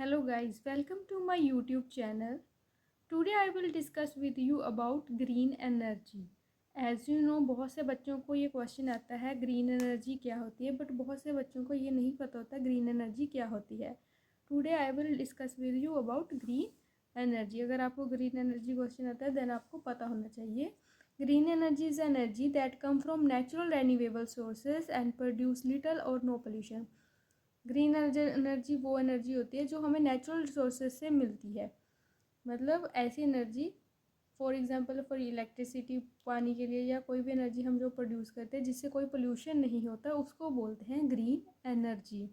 Hello guys, welcome to my YouTube channel. Today I will discuss with you about green energy. As you know, बहुत से बच्चों को ये question आता है ग्रीन एनर्जी क्या होती है, बट बहुत से बच्चों को ये नहीं पता होता ग्रीन एनर्जी क्या होती है. Today I will discuss with you about green energy. अगर आपको ग्रीन एनर्जी क्वेश्चन आता है देन आपको पता होना चाहिए. Green energy is energy that come from natural renewable sources and produce little और नो पोल्यूशन. ग्रीन एनर्जी वो एनर्जी होती है जो हमें नेचुरल रिसोर्सेज से मिलती है. मतलब ऐसी energy for example for electricity, पानी के लिए, या कोई भी एनर्जी हम जो प्रोड्यूस करते हैं जिससे कोई पोल्यूशन नहीं होता, उसको बोलते हैं ग्रीन एनर्जी.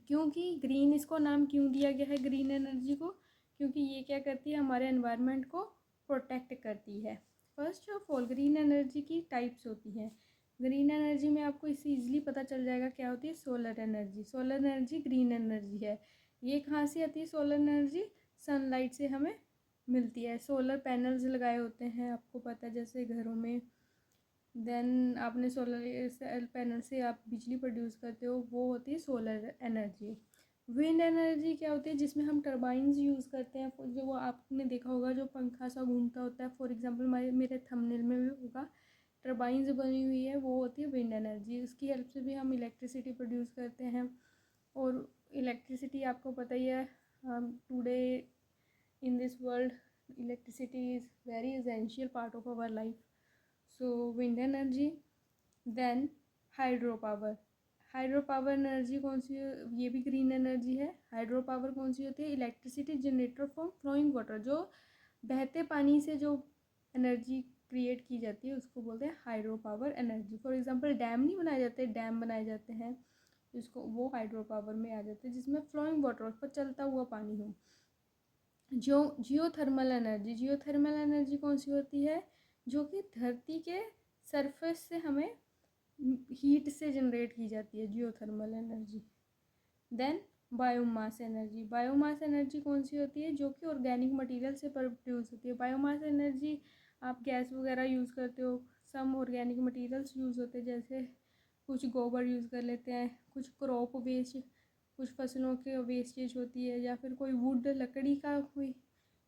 क्योंकि ग्रीन इसको नाम क्यों दिया गया है ग्रीन एनर्जी को? क्योंकि ये क्या करती है, हमारे एनवायरनमेंट को प्रोटेक्ट करती है. First of all green energy की टाइप्स होती हैं. ग्रीन एनर्जी में आपको इससे ईजिली पता चल जाएगा क्या होती है. Solar energy. Solar energy green energy है. ये कहाँ से आती है सोलर एनर्जी? सनलाइट से हमें मिलती है. सोलर पैनल्स लगाए होते हैं, आपको पता है, जैसे घरों में. देन आपने सोलर पैनल से आप बिजली प्रोड्यूस करते हो, वो होती है सोलर एनर्जी. विंड एनर्जी क्या होती है? जिसमें हम टर्बाइंस यूज़ करते हैं. जो वो आपने देखा होगा जो पंखा सा घूमता होता है, फॉर एग्जांपल मेरे थंबनेल में भी होगा, टर्बाइंस बनी हुई है, वो होती है विंड एनर्जी. उसकी हेल्प से भी हम इलेक्ट्रिसिटी प्रोड्यूस करते हैं. और इलेक्ट्रिसिटी आपको पता ही है, today in this world electricity is very essential part of our life. So wind energy. Then hydro power. Hydro power energy कौन सी? ये भी ग्रीन एनर्जी है. हाइड्रो पावर कौन सी होती है? Electricity generator from flowing water. जो बहते पानी से जो एनर्जी क्रिएट की जाती है उसको बोलते हैं hydro power energy. For example dam नहीं बनाए जाते, डैम बनाए जाते हैं, इसको वो हाइड्रो पावर में आ जाते हैं, जिसमें फ्लोइंग वाटर पर चलता हुआ पानी हो. जो जियोथर्मल एनर्जी. जियोथर्मल एनर्जी कौन सी होती है? जो कि धरती के सरफेस से हमें हीट से जनरेट की जाती है, geothermal energy. Then biomass energy. Biomass energy कौन सी होती है? जो कि ऑर्गेनिक मटेरियल से प्रोड्यूस होती है. बायोमास एनर्जी आप गैस वगैरह यूज़ करते हो, सम ऑर्गेनिक मटेरियल्स यूज़ होते हैं, जैसे कुछ गोबर यूज़ कर लेते हैं, कुछ क्रॉप वेस्ट, कुछ फसलों के वेस्टेज होती है, या फिर कोई वुड लकड़ी का कोई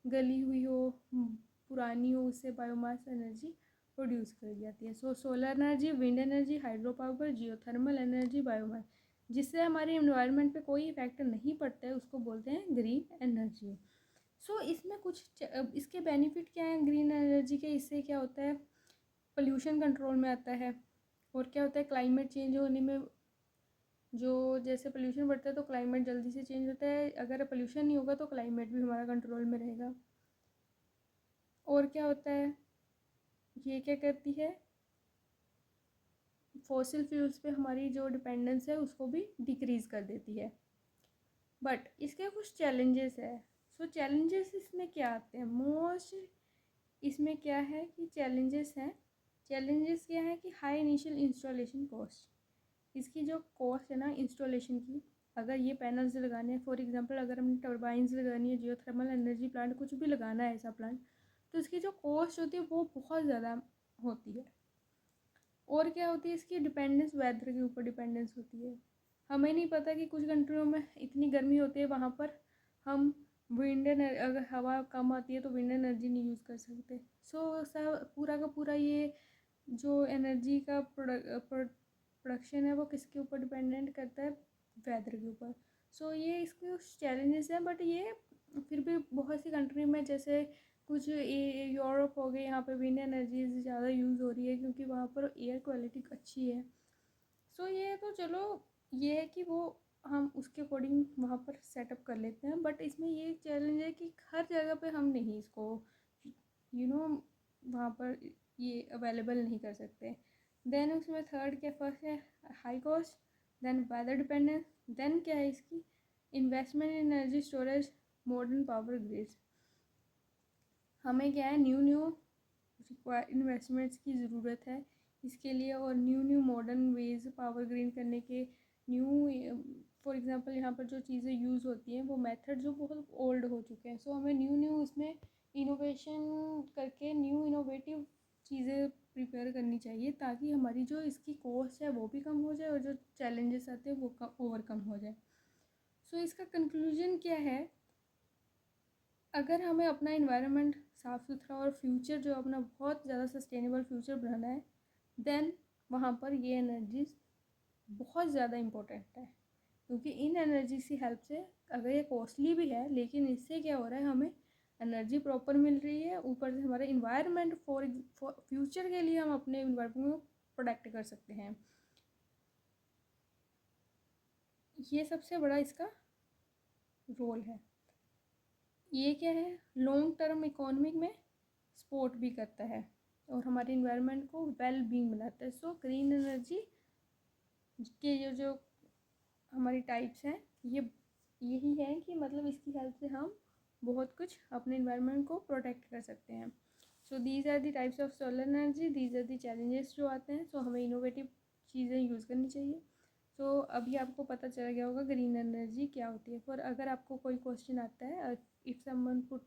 गली हुई हो, पुरानी हो, उससे बायोमास एनर्जी प्रोड्यूस करी जाती है. So solar energy, wind energy, hydro power, geothermal energy, biomass, जिससे हमारे इन्वायरमेंट पे कोई इफेक्ट नहीं पड़ता है, उसको बोलते हैं ग्रीन एनर्जी. सो इसमें कुछ इसके बेनिफिट क्या हैं ग्रीन एनर्जी के? इससे क्या होता है? पोल्यूशन कंट्रोल में आता है. और क्या होता है? क्लाइमेट चेंज होने में, जो जैसे पोल्यूशन बढ़ता है तो क्लाइमेट जल्दी से चेंज होता है. अगर पोल्यूशन नहीं होगा तो क्लाइमेट भी हमारा कंट्रोल में रहेगा. और क्या होता है? ये क्या करती है? फॉसिल फ्यूल्स पे हमारी जो डिपेंडेंस है उसको भी डिक्रीज़ कर देती है. बट इसके कुछ चैलेंजेस है. सो चैलेंजेस इसमें क्या आते हैं? मोस्ट इसमें क्या है कि चैलेंजेस हैं. चैलेंजेस क्या है कि हाई इनिशियल इंस्टॉलेशन कॉस्ट. इसकी जो कॉस्ट है ना इंस्टॉलेशन की, अगर ये पैनल्स लगाने हैं, फॉर एग्जांपल अगर हमने टर्बाइंस लगानी है, जियोथर्मल एनर्जी प्लांट, कुछ भी लगाना है ऐसा प्लांट, तो इसकी जो कॉस्ट होती है वो बहुत ज़्यादा होती है. और क्या होती है? इसकी डिपेंडेंस वेदर के ऊपर डिपेंडेंस होती है. हमें नहीं पता कि कुछ कंट्रियों में इतनी गर्मी होती है, वहाँ पर हम विंड एनर्जी, अगर हवा कम आती है तो विंड एनर्जी नहीं यूज़ कर सकते. सो सब पूरा का पूरा ये जो एनर्जी का प्रोडक्शन है वो किसके ऊपर डिपेंडेंट करता है? वेदर के ऊपर. सो ये इसके चैलेंजेस हैं. बट ये फिर भी बहुत सी कंट्री में, जैसे कुछ यूरोप हो गए, यहाँ पे विंड एनर्जी ज़्यादा यूज़ हो रही है क्योंकि वहाँ पर एयर क्वालिटी अच्छी है. सो ये तो चलो, ये है कि वो हम उसके अकॉर्डिंग वहाँ पर सेटअप कर लेते हैं. बट इसमें ये चैलेंज है कि हर जगह पे हम नहीं इसको वहाँ पर ये अवेलेबल नहीं कर सकते. देन उसमें थर्ड क्या, फर्स्ट है high cost, then weather dependence, then क्या है इसकी investment in energy storage, modern power grids. हमें क्या है, न्यू इन्वेस्टमेंट्स की ज़रूरत है इसके लिए, और new modern ways power green करने के. न्यू फॉर एग्जांपल यहाँ पर जो चीज़ें यूज़ होती हैं वो मेथड जो बहुत ओल्ड हो चुके हैं. सो हमें न्यू इसमें इनोवेशन करके न्यू इनोवेटिव चीज़ें प्रिपेयर करनी चाहिए, ताकि हमारी जो इसकी कॉस्ट है वो भी कम हो जाए और जो चैलेंजेस आते हैं वो ओवरकम हो जाए. सो इसका कंक्लूजन क्या है, अगर हमें अपना इन्वायरमेंट साफ़ सुथरा और फ्यूचर जो अपना बहुत ज़्यादा सस्टेनेबल फ्यूचर बनाना है, देन वहाँ पर ये एनर्जीज बहुत ज़्यादा इम्पोर्टेंट है, क्योंकि इन एनर्जी की हेल्प से, अगर ये कॉस्टली भी है लेकिन इससे क्या हो रहा है, हमें एनर्जी प्रॉपर मिल रही है, ऊपर से हमारे इन्वायरमेंट फॉर फ्यूचर के लिए हम अपने इन्वायरमेंट को प्रोटेक्ट कर सकते हैं। ये सबसे बड़ा इसका रोल है। ये क्या है, लॉन्ग टर्म इकोनॉमिक में सपोर्ट भी करता है और हमारे इन्वायरमेंट को वेल बीइंग बनाता है। सो ग्रीन एनर्जी के ये जो हमारी टाइप्स हैं, ये यही है कि मतलब इसकी हेल्प से हम बहुत कुछ अपने इन्वायरमेंट को प्रोटेक्ट कर सकते हैं। So these are the types of solar energy, these are the challenges जो आते हैं। सो हमें इनोवेटिव चीज़ें यूज़ करनी चाहिए। सो अभी आपको पता चल गया होगा ग्रीन एनर्जी क्या होती है। पर अगर आपको कोई क्वेश्चन आता है, if someone put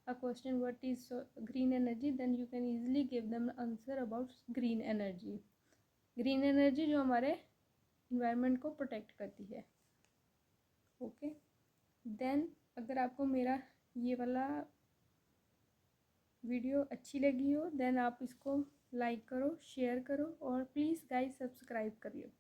a question what is green energy, then you can easily give them answer about green energy. Green energy जो हमारे इन्वायरमेंट को प्रोटेक्ट करती है। ओके, देन अगर आपको मेरा ये वाला वीडियो अच्छी लगी हो, देन आप इसको लाइक करो, शेयर करो और प्लीज़ गाइस सब्सक्राइब करिए।